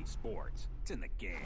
sports. It's in the game.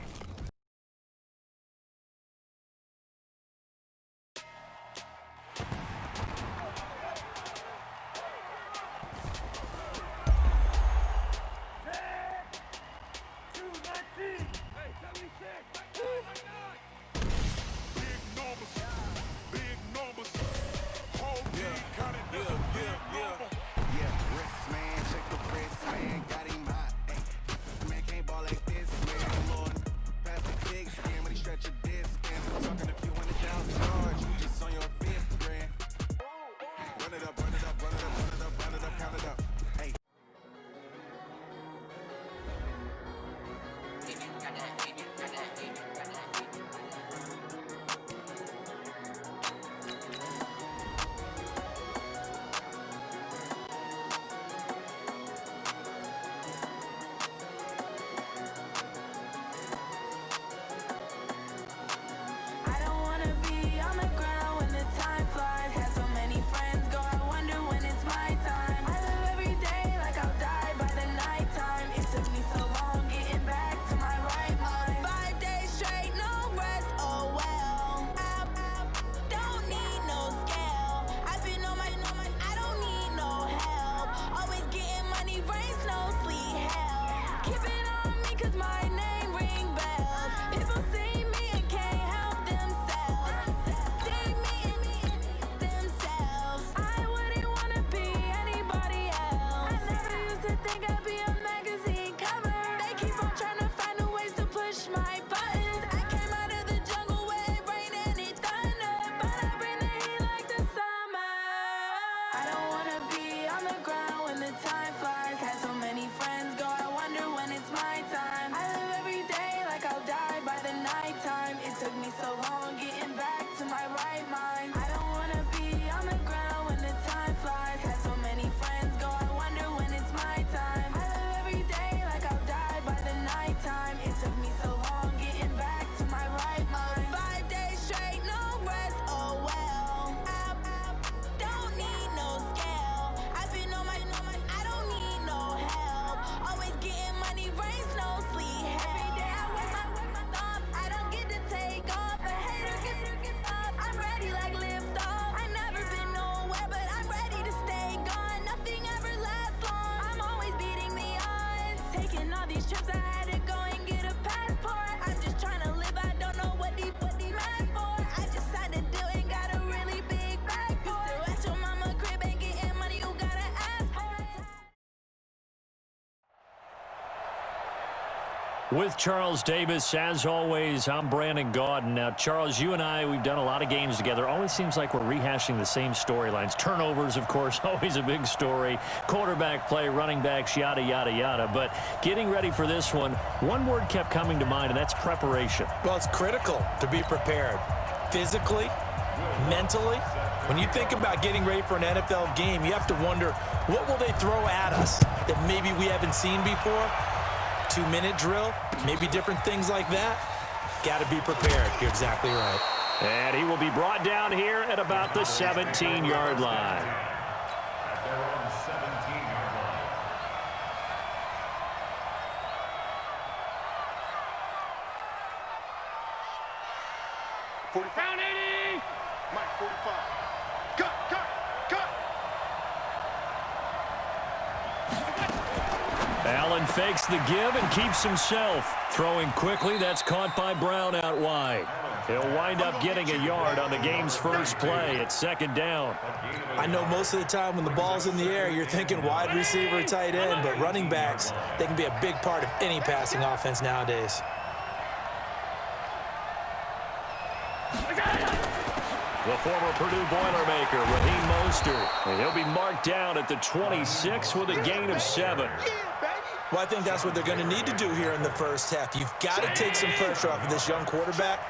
With Charles Davis, as always, I'm Brandon Gaudin. Now, Charles, you and I, we've done a lot of games together. Always seems like we're rehashing the same storylines. Turnovers, of course, always a big story. Quarterback play, running backs, yada, yada, yada. But getting ready for this one word kept coming to mind, and that's preparation. Well, it's critical to be prepared. Physically, mentally. When you think about getting ready for an NFL game, you have to wonder, what will they throw at us that maybe we haven't seen before? 2-minute drill, maybe different things like that. Got to be prepared. You're exactly right. And he will be brought down here at about the 17-yard line. Pound 80. Mike 45. Cut. Allen fakes the give and keeps himself. Throwing quickly, that's caught by Brown out wide. He'll wind up getting a yard on the game's first play. It's second down. I know most of the time when the ball's in the air, you're thinking wide receiver, tight end, but running backs, they can be a big part of any passing offense nowadays. The former Purdue Boilermaker, Raheem Mostert. And he'll be marked down at the 26 with a gain of 7. Well, I think that's what they're going to need to do here in the first half. You've got to take some pressure off of this young quarterback,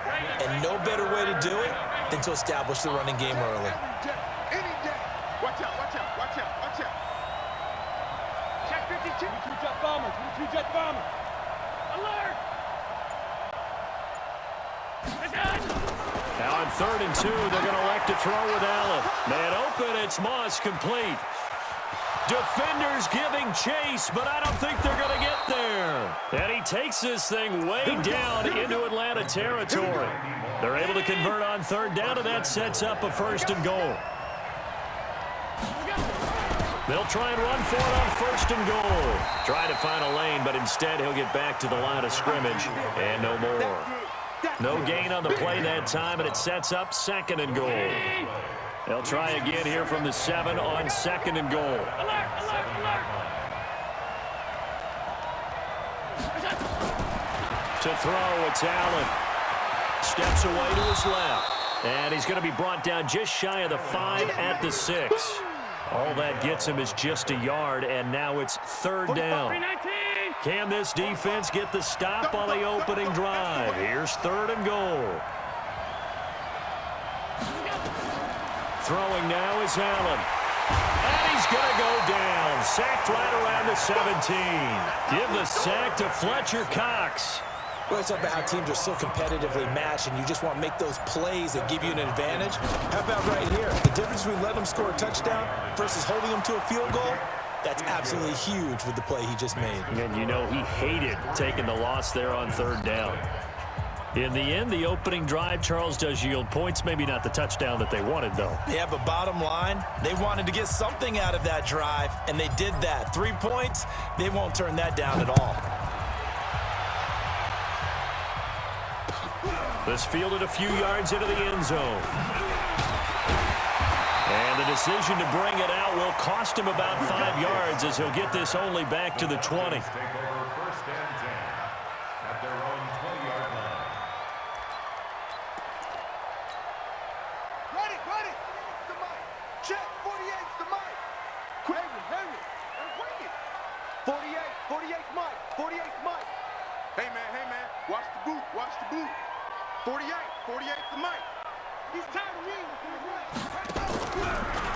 and no better way to do it than to establish the running game early. Any day. Watch out. Check 52. 22 jet bomber. Alert! Now on 3rd and 2, they're going to elect to throw with Allen. Man open, it's Moss complete. Defenders giving chase, but I don't think they're going to get there. And he takes this thing way down into Atlanta territory. They're able to convert on third down, and that sets up a 1st and goal. They'll try and run for it on 1st and goal. Try to find a lane, but instead he'll get back to the line of scrimmage, and no more. No gain on the play that time, and it sets up 2nd and goal. They'll try again here from the 7 on 2nd and goal. To throw, it's Allen. Steps away to his left. And he's going to be brought down just shy of the 5 at the 6. All that gets him is just a yard, and now it's 3rd down. Can this defense get the stop on the opening drive? Here's 3rd and goal. Throwing now is Allen. And he's going to go down. Sacked right around the 17. Give the sack to Fletcher Cox. Well, it's about how teams are so competitively matched, and you just want to make those plays that give you an advantage. How about right here? The difference between letting them score a touchdown versus holding them to a field goal, that's absolutely huge with the play he just made. And you know he hated taking the loss there on 3rd down. In the end, the opening drive, Charles, does yield points. Maybe not the touchdown that they wanted, though. Yeah, but bottom line, they wanted to get something out of that drive, and they did that. 3 points, they won't turn that down at all. This fielded a few yards into the end zone. And the decision to bring it out will cost him about 5 yards as he'll get this only back to the 20. Ready. The mic. Check. 48's the mic. Hang it. And wing it. 48's mic. 48's mic. Hey, man. Watch the boot. 48's the mic. He's tired of me.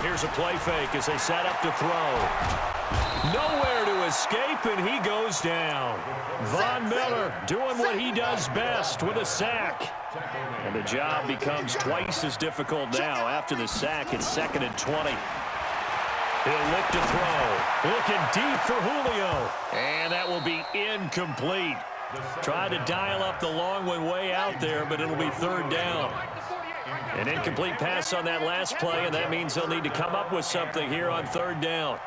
Here's a play fake as they set up to throw. Nowhere to escape, and he goes down. Von Miller doing what he does best with a sack. And the job becomes twice as difficult now. After the sack, it's 2nd and 20. He'll look to throw. Looking deep for Julio. And that will be incomplete. Tried to dial up the long one way out there, but it'll be 3rd down. An incomplete pass on that last play, and that means they'll need to come up with something here on 3rd down.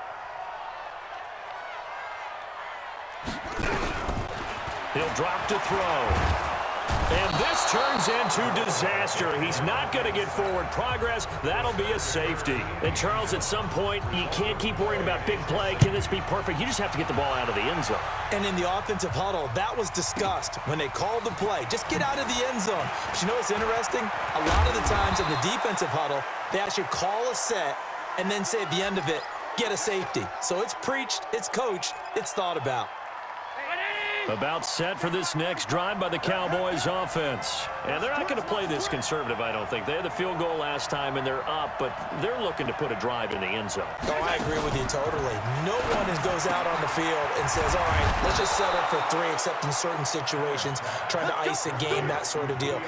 He'll drop to throw. And this turns into disaster. He's not going to get forward progress. That'll be a safety. And, Charles, at some point, you can't keep worrying about big play. Can this be perfect? You just have to get the ball out of the end zone. And in the offensive huddle, that was discussed when they called the play. Just get out of the end zone. But you know what's interesting? A lot of the times in the defensive huddle, they actually call a set and then say at the end of it, get a safety. So it's preached, it's coached, it's thought about. About set for this next drive by the Cowboys offense. And they're not going to play this conservative, I don't think. They had the field goal last time, and they're up, but they're looking to put a drive in the end zone. Oh, I agree with you totally. No one goes out on the field and says, all right, let's just settle for 3, except in certain situations, trying to ice a game, that sort of deal.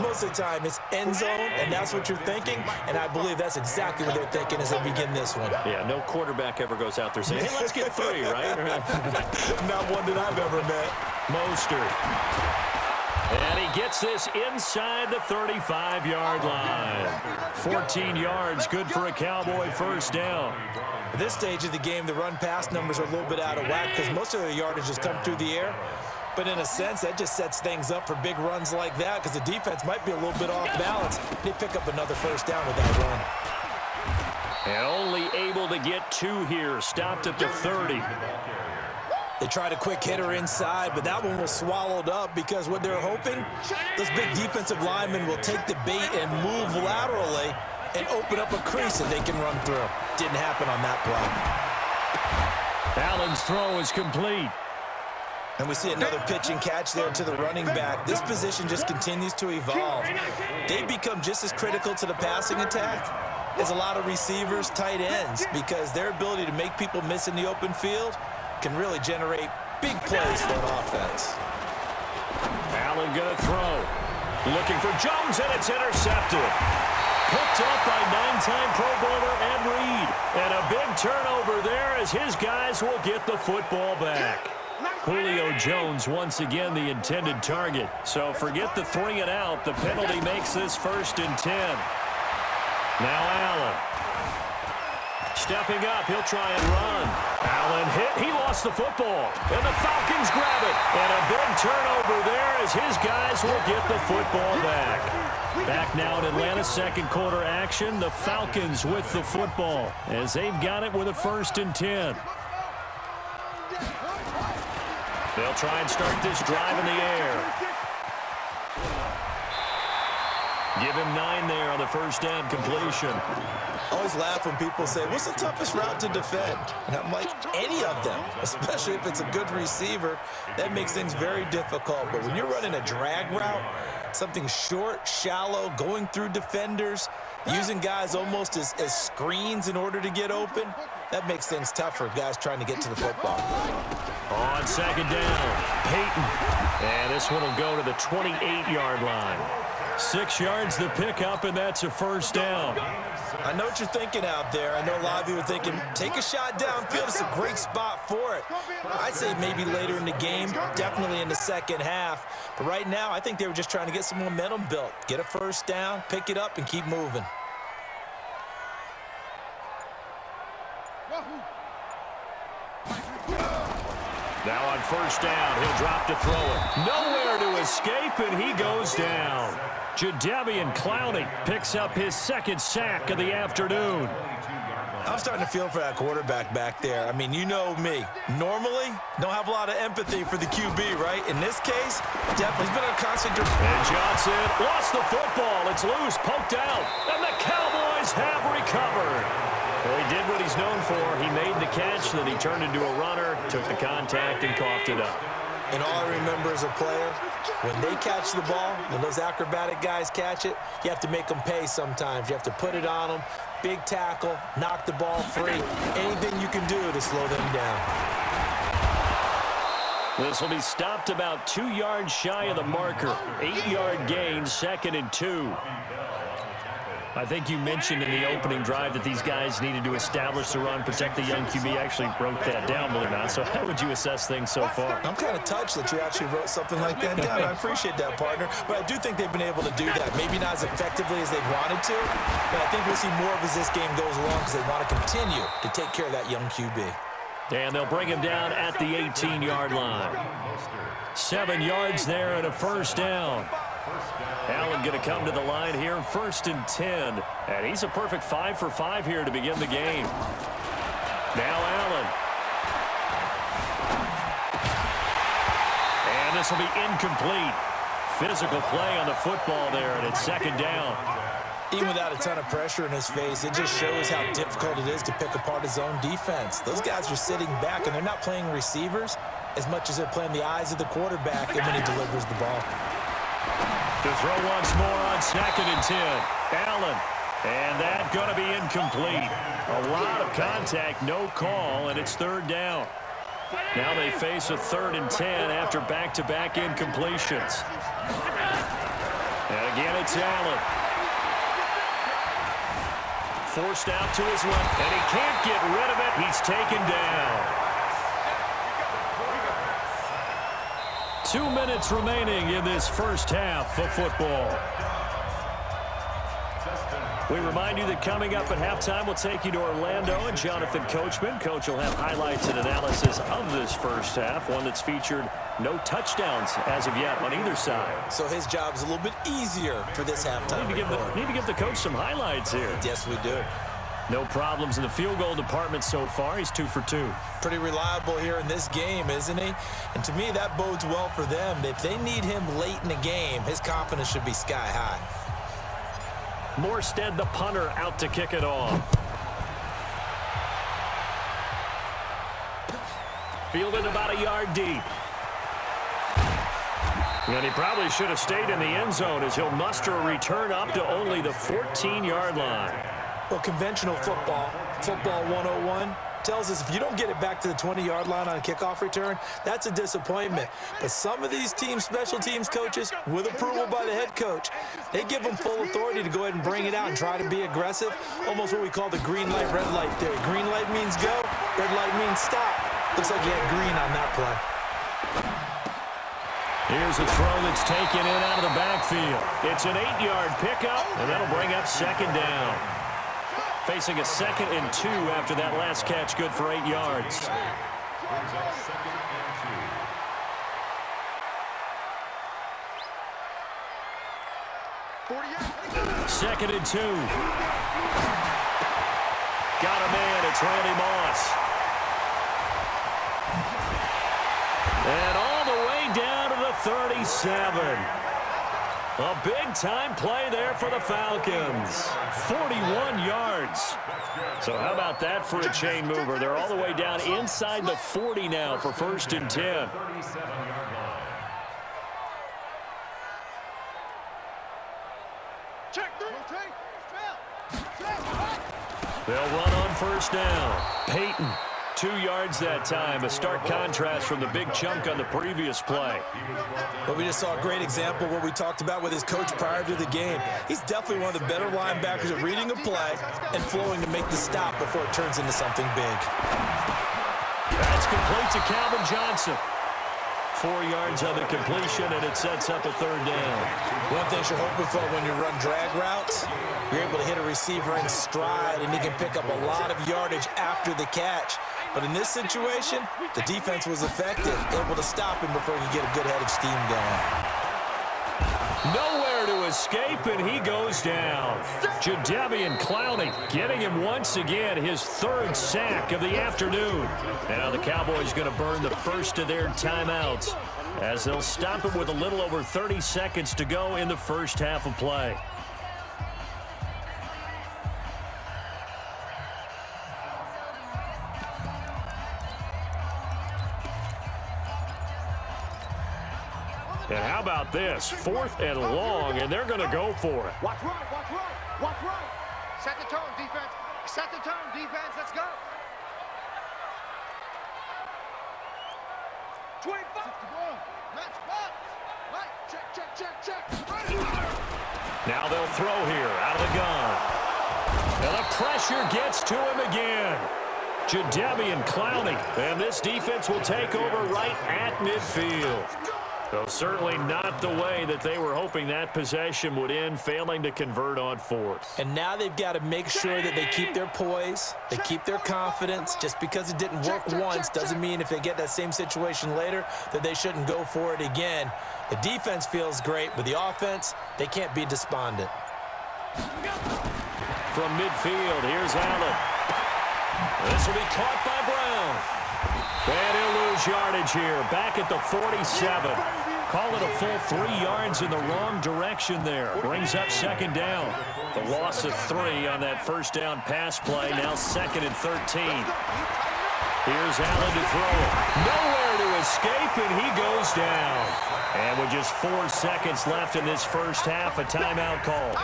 Most of the time, it's end zone, and that's what you're thinking, and I believe that's exactly what they're thinking as they begin this one. Yeah, no quarterback ever goes out there saying, hey, let's get 3, right? Not one that I've ever met. Mostert. And he gets this inside the 35-yard line. 14 yards, good for a Cowboy 1st down. At this stage of the game, the run-pass numbers are a little bit out of whack because most of the yardage has come through the air. But in a sense, that just sets things up for big runs like that because the defense might be a little bit off balance. They pick up another 1st down with that run. And only able to get 2 here. Stopped at the 30. They tried a quick hitter inside, but that one was swallowed up because what they're hoping, those big defensive linemen will take the bait and move laterally and open up a crease that they can run through. Didn't happen on that play. Allen's throw is complete. And we see another pitch and catch there to the running back. This position just continues to evolve. They become just as critical to the passing attack as a lot of receivers, tight ends, because their ability to make people miss in the open field can really generate big plays for an offense. Allen gonna throw. Looking for Jones, and it's intercepted. Picked up by 9-time Pro Bowler Ed Reed. And a big turnover there as his guys will get the football back. Julio Jones once again the intended target. So forget the 3 and out. The penalty makes this 1st and 10. Now Allen. Stepping up, he'll try and run. Allen hit, he lost the football. And the Falcons grab it. And a big turnover there as his guys will get the football back. Back now in Atlanta's second quarter action. The Falcons with the football as they've got it with a 1st and 10. They'll try and start this drive in the air. Give him 9 there on the first down completion. I always laugh when people say, what's the toughest route to defend? And I'm like, any of them, especially if it's a good receiver. That makes things very difficult. But when you're running a drag route, something short, shallow, going through defenders, using guys almost as screens in order to get open, that makes things tough for guys trying to get to the football. On second down, Peyton. And this one will go to the 28-yard line. 6 yards the pickup, and that's a 1st down. I know what you're thinking out there. I know a lot of you are thinking, take a shot downfield. It's a great spot for it. I'd say maybe later in the game, definitely in the second half. But right now, I think they were just trying to get some momentum built. Get a 1st down, pick it up, and keep moving. Now on 1st down, he'll drop to throw it. Nowhere to escape, and he goes down. Jadeveon Clowney picks up his 2nd sack of the afternoon. I'm starting to feel for that quarterback back there. I mean, you know me. Normally, don't have a lot of empathy for the QB, right? In this case, definitely he's been on constant. And Johnson lost the football. It's loose, poked out, and the Cowboys have recovered. Well, he did what he's known for. He made the catch, then he turned into a runner, took the contact, and coughed it up. And all I remember as a player, when they catch the ball, when those acrobatic guys catch it, you have to make them pay sometimes. You have to put it on them, big tackle, knock the ball free, anything you can do to slow them down. This will be stopped about 2 yards shy of the marker. 8-yard gain, 2nd and 2. I think you mentioned in the opening drive that these guys needed to establish the run, protect the young QB. I actually wrote that down, believe it or not. So how would you assess things so far? I'm kind of touched that you actually wrote something like that down. I appreciate that, partner. But I do think they've been able to do that. Maybe not as effectively as they wanted to, but I think we'll see more of as this game goes along because they want to continue to take care of that young QB. And they'll bring him down at the 18-yard line. 7 yards there and a 1st down. Allen going to come to the line here, 1st and 10. And he's a perfect 5 for 5 here to begin the game. Now Allen. And this will be incomplete. Physical play on the football there, and it's 2nd down. Even without a ton of pressure in his face, it just shows how difficult it is to pick apart his own defense. Those guys are sitting back, and they're not playing receivers as much as they're playing the eyes of the quarterback and when he delivers the ball. To throw once more on 2nd and 10. Allen. And that going to be incomplete. A lot of contact, no call, and it's 3rd down. Now they face a 3rd and 10 after back-to-back incompletions. And again, it's Allen. Forced out to his left, and he can't get rid of it. He's taken down. 2 minutes remaining in this first half of football. We remind you that coming up at halftime, we'll take you to Orlando and Jonathan Coachman. Coach will have highlights and analysis of this first half, one that's featured no touchdowns as of yet on either side. So his job's a little bit easier for this halftime. Need to give the coach some highlights here. Yes, we do. No problems in the field goal department so far. He's 2 for 2. Pretty reliable here in this game, isn't he? And to me, that bodes well for them. If they need him late in the game, his confidence should be sky high. Morstead, the punter, out to kick it off. Fielded about a yard deep. And he probably should have stayed in the end zone as he'll muster a return up to only the 14-yard line. Well, conventional football 101, tells us if you don't get it back to the 20-yard line on a kickoff return, that's a disappointment. But some of these teams, special teams coaches, with approval by the head coach, they give them full authority to go ahead and bring it out and try to be aggressive, almost what we call the green light, red light theory. Green light means go, red light means stop. Looks like you had green on that play. Here's a throw that's taken in out of the backfield. It's an 8-yard pickup, and that'll bring up second down. Facing a 2nd and 2 after that last catch, good for 8 yards. Second and 2. Got a man, it's Randy Moss. And all the way down to the 37. A big-time play there for the Falcons. 41 yards. So how about that for a chain mover? They're all the way down inside the 40 now for 1st and 10. They'll run on 1st down. Peyton, 2 yards that time. A stark contrast from the big chunk on the previous play. But we just saw a great example of what we talked about with his coach prior to the game. He's definitely one of the better linebackers at reading a play and flowing to make the stop before it turns into something big. That's complete to Calvin Johnson. 4 yards on the completion, and it sets up a 3rd down. One thing you're hoping for when you run drag routes, you're able to hit a receiver in stride, and he can pick up a lot of yardage after the catch. But in this situation, the defense was effective, able to stop him before he could get a good head of steam going. Nowhere to escape, and he goes down. Jadeveon Clowney getting him once again, his 3rd sack of the afternoon. Now the Cowboys going to burn the first of their timeouts as they'll stop him with a little over 30 seconds to go in the first half of play. And how about this? 4th and long, and they're going to go for it. Watch right, watch right, watch right. Set the tone, defense. Set the tone, defense. Let's go. 25. Match box. Right, check. Now they'll throw here out of the gun. And the pressure gets to him again. Jadeveon Clowney. And this defense will take over right at midfield. So certainly not the way that they were hoping that possession would end, failing to convert on 4th. And now they've got to make sure that they keep their poise, they keep their confidence. Just because it didn't work once doesn't mean if they get that same situation later that they shouldn't go for it again. The defense feels great, but the offense, they can't be despondent. From midfield, here's Allen. This will be caught by Brown. And he'll lose yardage here, back at the 47. Call it a full 3 yards in the wrong direction there. Brings up 2nd down. The loss of 3 on that 1st down pass play, now 2nd and 13. Here's Allen to throw it. Nowhere to escape, and he goes down. And with just 4 seconds left in this first half, a timeout call.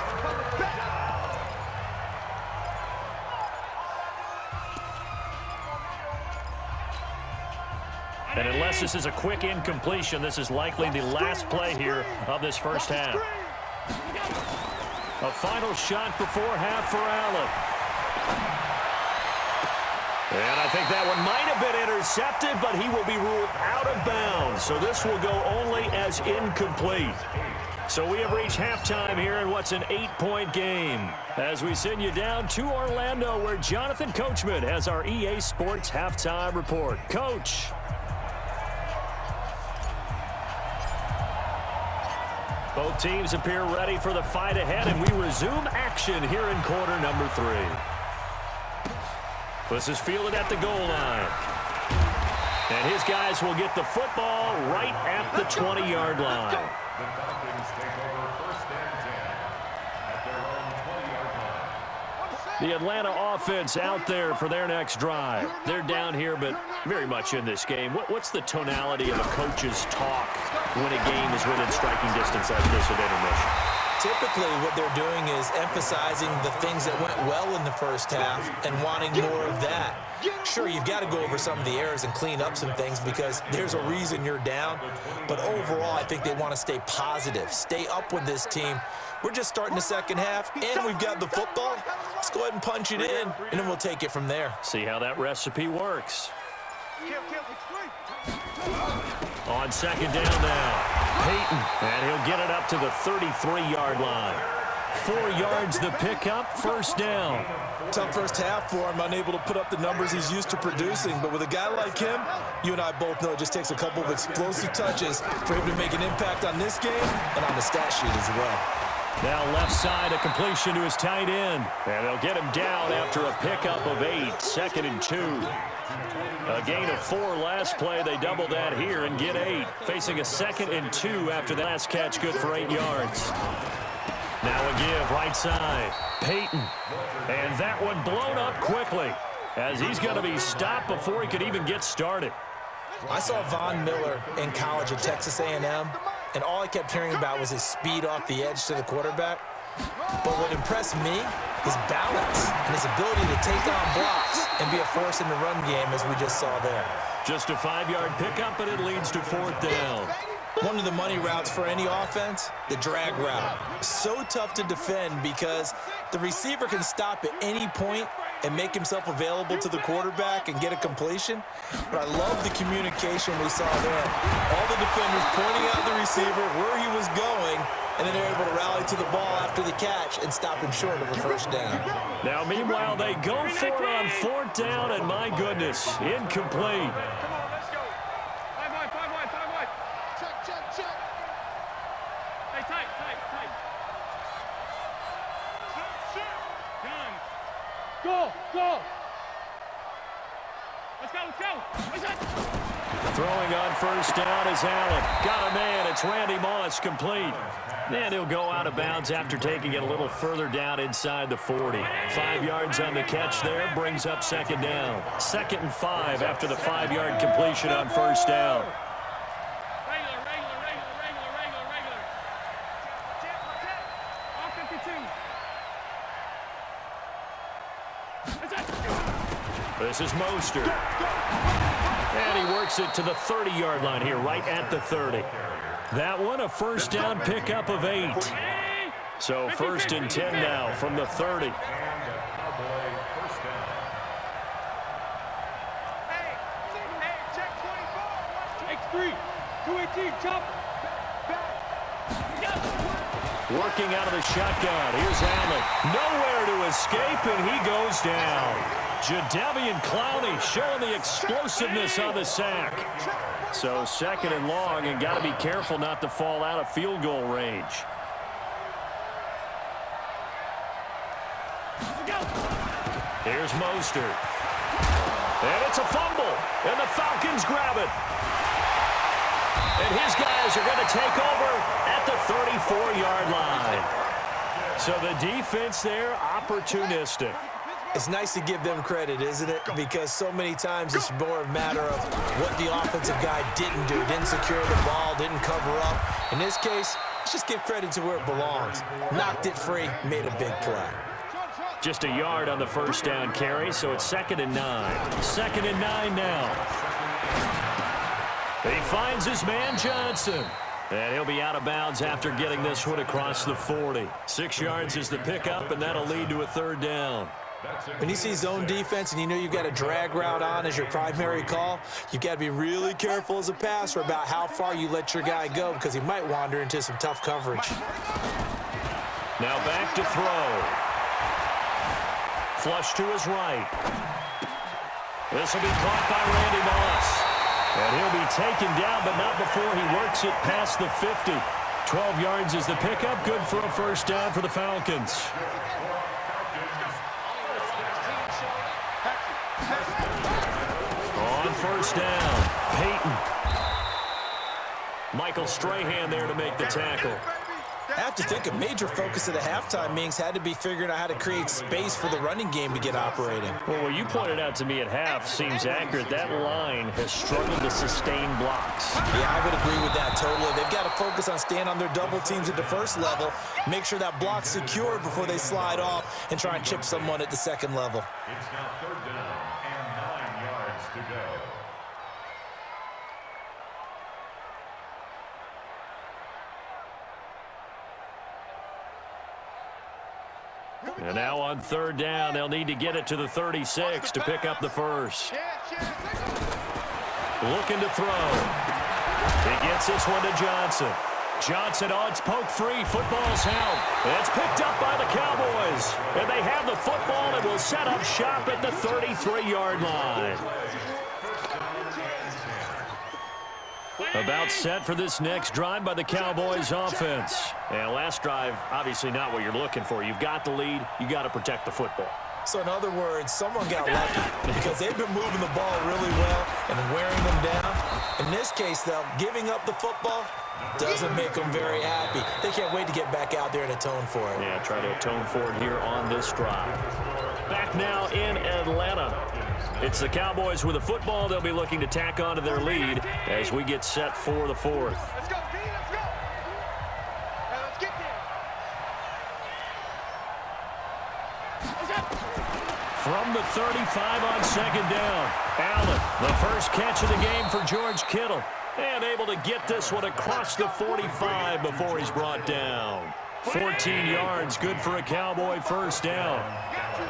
And unless this is a quick incompletion, this is likely the last play here of this first half. A final shot before half for Allen. And I think that one might have been intercepted, but he will be ruled out of bounds. So this will go only as incomplete. So we have reached halftime here in what's an 8-point game, as we send you down to Orlando, where Jonathan Coachman has our EA Sports Halftime Report. Coach. Both teams appear ready for the fight ahead, and we resume action here in quarter number 3. This is fielded at the goal line. And his guys will get the football right at the 20-yard line. The Atlanta offense out there for their next drive. They're down here, but very much in this game. What's the tonality of a coach's talk when a game is within striking distance like this at intermission? typically what they're doing is emphasizing the things that went well in the first half and wanting more of that. Sure, you've got to go over some of the errors and clean up some things because there's a reason you're down. But overall, I think they want to stay positive, stay up with this team. We're just starting the second half, and we've got the football. Let's go ahead and punch it in, and then we'll take it from there. See how that recipe works. On second down now, Peyton, and he'll get it up to the 33-yard line. 4 yards the pickup, first down. Tough first half for him, unable to put up the numbers he's used to producing. But with a guy like him, you and I both know it just takes a couple of explosive touches for him to make an impact on this game and on the stat sheet as well. Now left side, a completion to his tight end. And they'll get him down after a pickup of 8, 2nd and 2. A gain of 4 last play. They double that here and get 8. Facing a 2nd and 2 after the last catch, good for 8 yards. Now a give, right side, Peyton. And that one blown up quickly as he's going to be stopped before he could even get started. I saw Von Miller in college at Texas A&M, and all I kept hearing about was his speed off the edge to the quarterback. But what impressed me, his balance and his ability to take on blocks and be a force in the run game, as we just saw there. Just a 5-yard pickup, and it leads to 4th down. One of the money routes for any offense, the drag route. So tough to defend because the receiver can stop at any point and make himself available to the quarterback and get a completion. But I love the communication we saw there. All the defenders pointing out the receiver, where he was going, and then they're able to rally to the ball after the catch and stop him short of a first down. Now, meanwhile, they go for it on 4th down, and my goodness, incomplete. Go! Let's go! Throwing on first down is Allen. Got a man. It's Randy Moss, complete. And he'll go out of bounds after taking it a little further down inside the 40. 5 yards on the catch there, brings up 2nd down. 2nd and 5 after the 5-yard completion on first down. Regular. All 52. This is Mostert. And he works it to the 30-yard line here, right at the 30. That one, a first down pickup of 8. So 1st and 10 now from the 30. X3, 218, chop. Working out of the shotgun. Here's Allen. Nowhere to escape, and he goes down. Jadeveon Clowney showing the explosiveness on the sack. So 2nd and long, and got to be careful not to fall out of field goal range. Here's Mostert. And it's a fumble, and the Falcons grab it. And his guys are going to take over at the 34-yard line. So the defense there, opportunistic. It's nice to give them credit, isn't it? Because so many times it's more a matter of what the offensive guy didn't do. Didn't secure the ball, didn't cover up. In this case, let's just give credit to where it belongs. Knocked it free, made a big play. Just a yard on the first down carry, so it's 2nd and 9. 2nd and 9 now. He finds his man Johnson. And he'll be out of bounds after getting this one across the 40. 6 yards is the pickup, and that'll lead to a 3rd down. When you see zone defense and you know you've got a drag route on as your primary call, you've got to be really careful as a passer about how far you let your guy go because he might wander into some tough coverage. Now back to throw. Flush to his right. This will be caught by Randy Moss. And he'll be taken down, but not before he works it past the 50. 12 yards is the pickup. Good for a first down for the Falcons. On first down, Peyton. Michael Strahan there to make the tackle. I have to think a major focus of the halftime meetings had to be figuring out how to create space for the running game to get operating. Well, what you pointed out to me at half seems accurate. That line has struggled to sustain blocks. Yeah, I would agree with that totally. They've They've got to focus on staying on their double teams at the first level, make sure that block's secured before they slide off and try and chip someone at the second level. It's now 3rd down and 9 yards to go. And now on 3rd down, they'll need to get it to the 36 to pick up the first. Looking to throw. He gets this one to Johnson. Johnson on, it's poke free. Football's out. It's picked up by the Cowboys. And they have the football and will set up shop at the 33-yard line. About set for this next drive by the Cowboys offense. And last drive, obviously not what you're looking for. You've got the lead. You got to protect the football. So in other words, someone got lucky because they've been moving the ball really well and wearing them down. In this case, though, giving up the football doesn't make them very happy. They can't wait to get back out there and atone for it. Yeah, try to atone for it here on this drive. Back now in Atlanta. It's the Cowboys with the football. They'll be looking to tack on to their lead as we get set for the 4th. Let's go, D, let's go. Now let's get there. From the 35 on 2nd down. Allen, the first catch of the game for George Kittle. And able to get this one across the 45 before he's brought down. 14 yards, good for a Cowboy first down. I got you,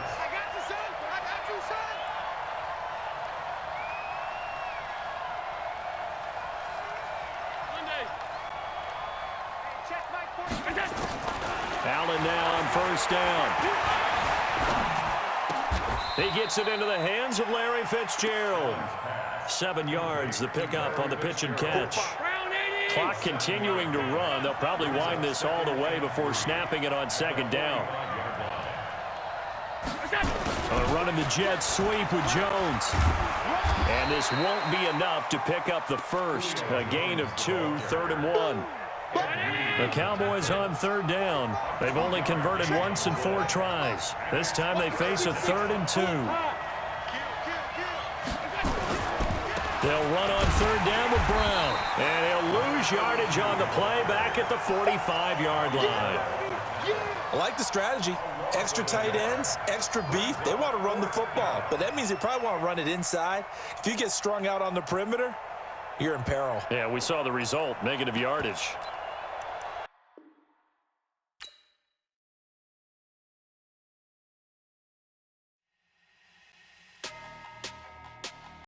son. I got you, son. Allen now on first down. He gets it into the hands of Larry Fitzgerald. 7 yards, the pickup on the pitch and catch. Clock continuing to run. They'll probably wind this all the way before snapping it on 2nd down. Running the jet sweep with Jones. And this won't be enough to pick up the first. A gain of 2, 3rd and 1. The Cowboys on 3rd down. They've only converted once in 4 tries. This time they face a 3rd and 2. They'll run on 3rd down with Brown. And he'll lose yardage on the play back at the 45-yard line. I like the strategy. Extra tight ends, extra beef. They want to run the football, but that means they probably want to run it inside. If you get strung out on the perimeter, you're in peril. Yeah, we saw the result, negative yardage.